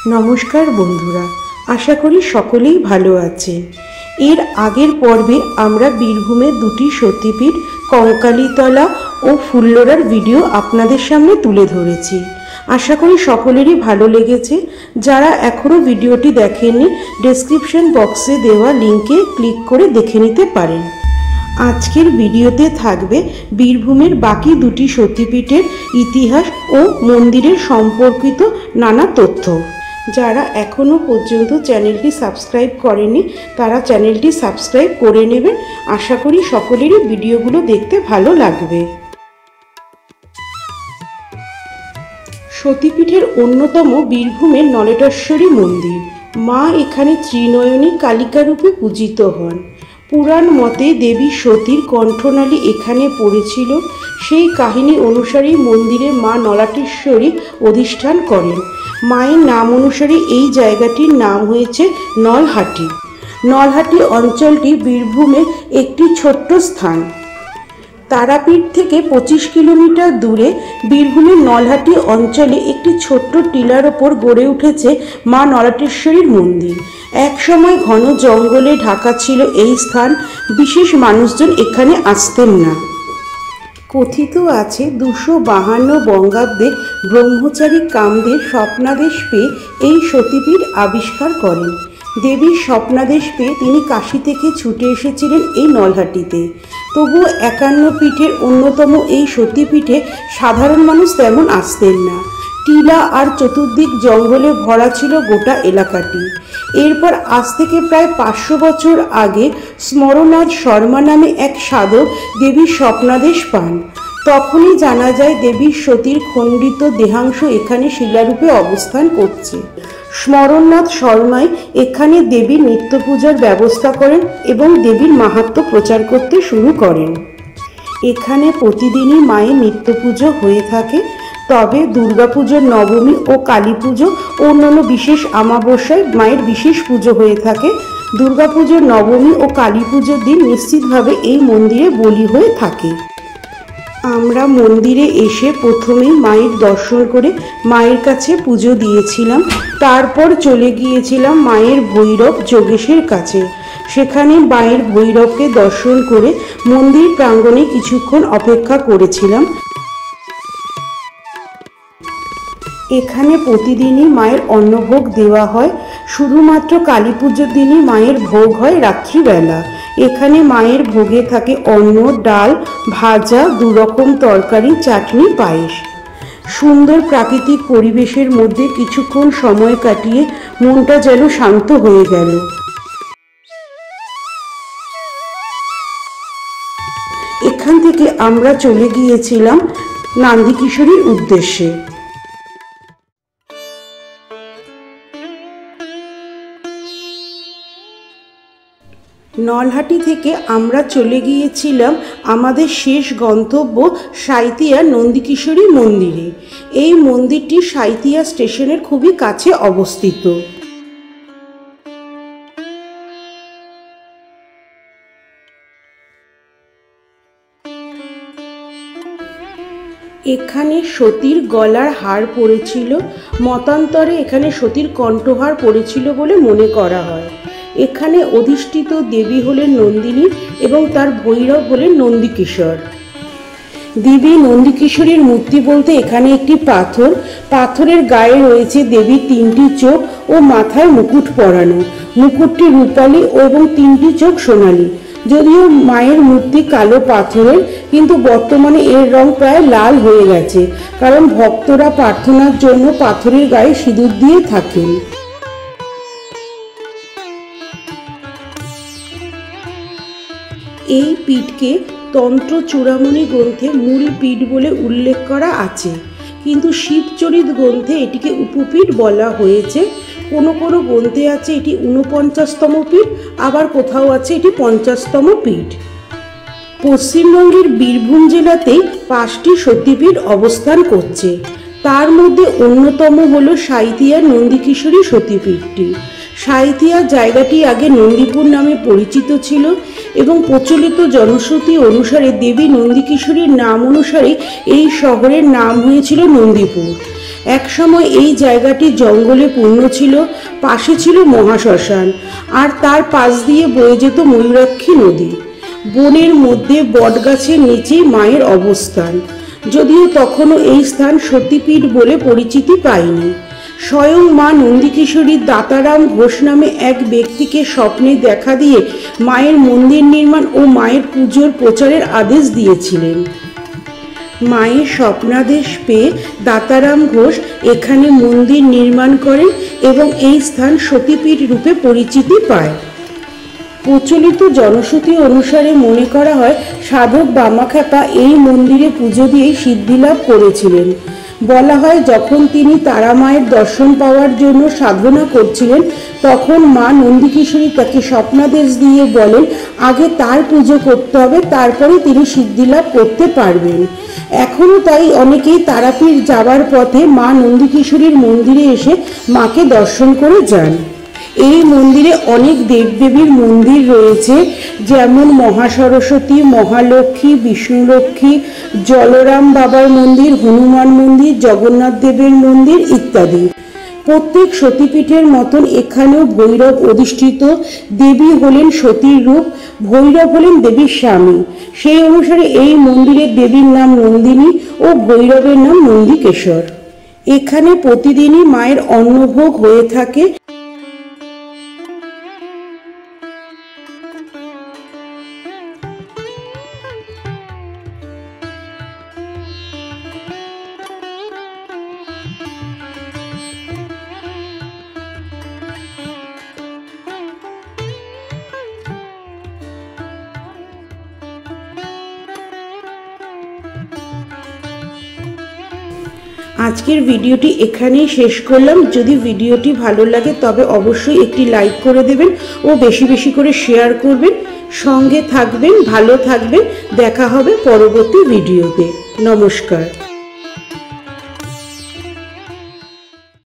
নমস্কার বন্ধুরা, আশা করি সকলেই ভালো আছেন। এর আগের পর্বে আমরা বীরভূমের দুটি সতীপীঠ কঙ্কালীতলা ও ফুল্লরার ভিডিও আপনাদের সামনে তুলে ধরেছি। আশা করি সকলেরই ভালো লেগেছে। যারা এখনও ভিডিওটি দেখেননি, ডেসক্রিপশন বক্সে দেওয়া লিঙ্কে ক্লিক করে দেখে নিতে পারেন। আজকের ভিডিওতে থাকবে বীরভূমের বাকি দুটি সতীপীঠের ইতিহাস ও মন্দিরের সম্পর্কিত নানা তথ্য। যারা এখনও পর্যন্ত চ্যানেলটি সাবস্ক্রাইব করেনি তারা চ্যানেলটি সাবস্ক্রাইব করে নেবেন। আশা করি সকলেরই ভিডিওগুলো দেখতে ভালো লাগবে। সতীপীঠের অন্যতম বীরভূমের নলেটেশ্বরী মন্দির। মা এখানে ত্রিনয়নী কালিকারূপে পূজিত হন। পুরাণ মতে দেবী সতীর কণ্ঠনালী এখানে পড়েছিল। সেই কাহিনী অনুসারেই মন্দিরে মা নলাটেশ্বরী অধিষ্ঠান করেন। মায়ের নাম অনুসারে এই জায়গাটির নাম হয়েছে নলহাটি। নলহাটি অঞ্চলটি বীরভূমের একটি ছোট্ট স্থান। তারাপীঠ থেকে 25 কিলোমিটার দূরে বীরভূমের নলহাটি অঞ্চলে একটি ছোট্ট টিলার ওপর গড়ে উঠেছে মা নলাটেশ্বরীর মন্দির। এক সময় ঘন জঙ্গলে ঢাকা ছিল এই স্থান। বিশেষ মানুষজন এখানে আসতেন না। কথিত আছে 252 বঙ্গাব্দে ব্রহ্মচারী কামদেব স্বপ্নাদেশ পেয়ে এই সতীপীঠ আবিষ্কার করেন। দেবীর স্বপ্নাদেশ পেয়ে তিনি কাশী থেকে ছুটে এসেছিলেন এই নলহাটিতে। তবুও 51 পীঠের অন্যতম এই সতীপীঠে সাধারণ মানুষ তেমন আসতেন না। টিলা আর চতুর্দিক জঙ্গলে ভরা ছিল গোটা এলাকাটি। এরপর আজ থেকে প্রায় 500 বছর আগে স্মরনাথ শর্মা নামে এক সাধক দেবীর স্বপ্নাদেশ পান। তখনই জানা যায় দেবীর সতীর খণ্ডিত দেহাংশ এখানে শিলারূপে অবস্থান করছে। স্মরণনাথ শর্মাই এখানে দেবীর নিত্য পূজার ব্যবস্থা করেন এবং দেবীর মাহাত্ম্য প্রচার করতে শুরু করেন। এখানে প্রতিদিনই মায়ের নিত্য পুজো হয়ে থাকে। তবে দুর্গাপুজোর নবমী ও কালী পুজো ও অন্যান্য বিশেষ অমাবস্যায় মায়ের বিশেষ পুজো হয়ে থাকে। দুর্গাপুজোর নবমী ও কালী পুজোর দিন নিশ্চিতভাবে এই মন্দিরে বলি হয়ে থাকে। আমরা মন্দিরে এসে প্রথমেই মায়ের দর্শন করে মায়ের কাছে পুজো দিয়েছিলাম। তারপর চলে গিয়েছিলাম মায়ের ভৈরব যোগেশের কাছে। সেখানে মায়ের ভৈরবকে দর্শন করে মন্দির প্রাঙ্গণে কিছুক্ষণ অপেক্ষা করেছিলাম। এখানে প্রতিদিনই মায়ের অন্নভোগ দেওয়া হয়। শুধুমাত্র কালী পুজোর দিনই মায়ের ভোগ হয় রাত্রিবেলা। এখানে মায়ের ভোগে থাকে অন্ন, ডাল, ভাজা, 2 রকম তরকারি, চাটনি, পায়েস। সুন্দর প্রাকৃতিক পরিবেশের মধ্যে কিছুক্ষণ সময় কাটিয়ে মনটা যেন শান্ত হয়ে গেল। এখান থেকে আমরা চলে গিয়েছিলাম নন্দিকেশ্বরীর উদ্দেশ্যে। নলহাটি থেকে আমরা চলে গিয়েছিলাম আমাদের শেষ গন্তব্য সাঁইথিয়া নন্দিকেশ্বরী মন্দিরে। এই মন্দিরটি সাঁইথিয়া স্টেশনের খুবই কাছে অবস্থিত। এখানে সতীর গলার হার পড়েছিল। মতান্তরে এখানে সতীর কণ্ঠহার পড়েছিল বলে মনে করা হয়। এখানে অধিষ্ঠিত দেবী হলেন নন্দিনী এবং তার ভৈরব হলেন নন্দিকেশ্বর। দেবী নন্দিকেশ্বরীর মূর্তি বলতে এখানে একটি পাথর। পাথরের গায়ে রয়েছে দেবীর 3টি চোখ ও মাথায় মুকুট পরানো। মুকুটটি রূপালী এবং 3টি চোখ সোনালী। যদিও মায়ের মূর্তি কালো পাথরের, কিন্তু বর্তমানে এর রং প্রায় লাল হয়ে গেছে, কারণ ভক্তরা প্রার্থনার জন্য পাথরের গায়ে সিঁদুর দিয়ে থাকেন। এই পীঠকে তন্ত্র চূড়ামণি গ্রন্থে মূল পীঠ বলে উল্লেখ করা আছে, কিন্তু শিবচরিত গ্রন্থে এটিকে উপপীঠ বলা হয়েছে। কোনো কোনো গ্রন্থে আছে এটি 49তম পীঠ, আবার কোথাও আছে এটি 50তম পীঠ। পশ্চিমবঙ্গের বীরভূম জেলাতেই 5টি সতীপীঠ অবস্থান করছে। তার মধ্যে অন্যতম হল সাঁইথিয়া নন্দিকেশ্বরী সতীপীঠটি। সাঁইথিয়া জায়গাটি আগে নন্দীপুর নামে পরিচিত ছিল এবং প্রচলিত জনশ্রুতি অনুসারে দেবী নন্দিকেশ্বরীর নাম অনুসারে এই শহরের নাম হয়েছিল নন্দীপুর। একসময় এই জায়গাটি জঙ্গলে পূর্ণ ছিল, পাশে ছিল মহাশ্মশান, আর তার পাশ দিয়ে বয়ে যেত ময়ূরাক্ষী নদী। বনের মধ্যে বটগাছের নিচেই মায়ের অবস্থান, যদিও তখনও এই স্থান সতীপীঠ বলে পরিচিতি পায়নি। স্বয়ং মা নন্দিকেশ্বরীর দাতারাম ঘোষ নামে এক ব্যক্তিকে স্বপ্নে দেখা দিয়ে মায়ের মন্দির নির্মাণ ও মায়ের পুজোর প্রচারের আদেশ দিয়েছিলেন। মায়ের স্বপ্নাদেশ পেয়ে দাতারাম ঘোষ এখানে মন্দির নির্মাণ করেন এবং এই স্থান সতীপীঠ রূপে পরিচিতি পায়। প্রচলিত জনশ্রুতি অনুসারে মনে করা হয় সাধক বামাখ্যাপা এই মন্দিরে পুজো দিয়েই সিদ্ধিলাভ করেছিলেন। বলা হয় যখন তিনি তারা মায়ের দর্শন পাওয়ার জন্য সাধনা করছিলেন, তখন মা নন্দিকেশ্বরী তাকে স্বপ্নাদেশ দিয়ে বলেন আগে তার পুজো করতে হবে, তারপরে তিনি সিদ্ধিলাভ করতে পারবেন। এখনও তাই অনেকেই তারাপীঠ যাওয়ার পথে মা নন্দিকেশ্বরীর মন্দিরে এসে মাকে দর্শন করে যান। এই মন্দিরে অনেক দেবদেবীর মন্দির রয়েছে, যেমন মহাসরস্বতী, মহালক্ষ্মী, বিষ্ণুলক্ষ্মী, জলরাম বাবার মন্দির, হনুমান মন্দির, জগন্নাথ দেবের মন্দির ইত্যাদি। প্রত্যেক সতীপীঠের মতন এখানেও ভৈরব অধিষ্ঠিত। দেবী হলেন সতীর রূপ, ভৈরব হলেন দেবীর স্বামী। সেই অনুসারে এই মন্দিরের দেবীর নাম নন্দিনী ও ভৈরবের নাম নন্দিকেশ্বর। এখানে প্রতিদিনই মায়ের অন্নভোগ হয়ে থাকে। আজকের ভিডিওটি এখানেই শেষ করলাম। যদি ভিডিওটি ভালো লাগে তবে অবশ্যই একটি লাইক করে দেবেন ও বেশি বেশি করে শেয়ার করবেন। সঙ্গে থাকবেন, ভালো থাকবেন। দেখা হবে পরবর্তী ভিডিওতে। নমস্কার।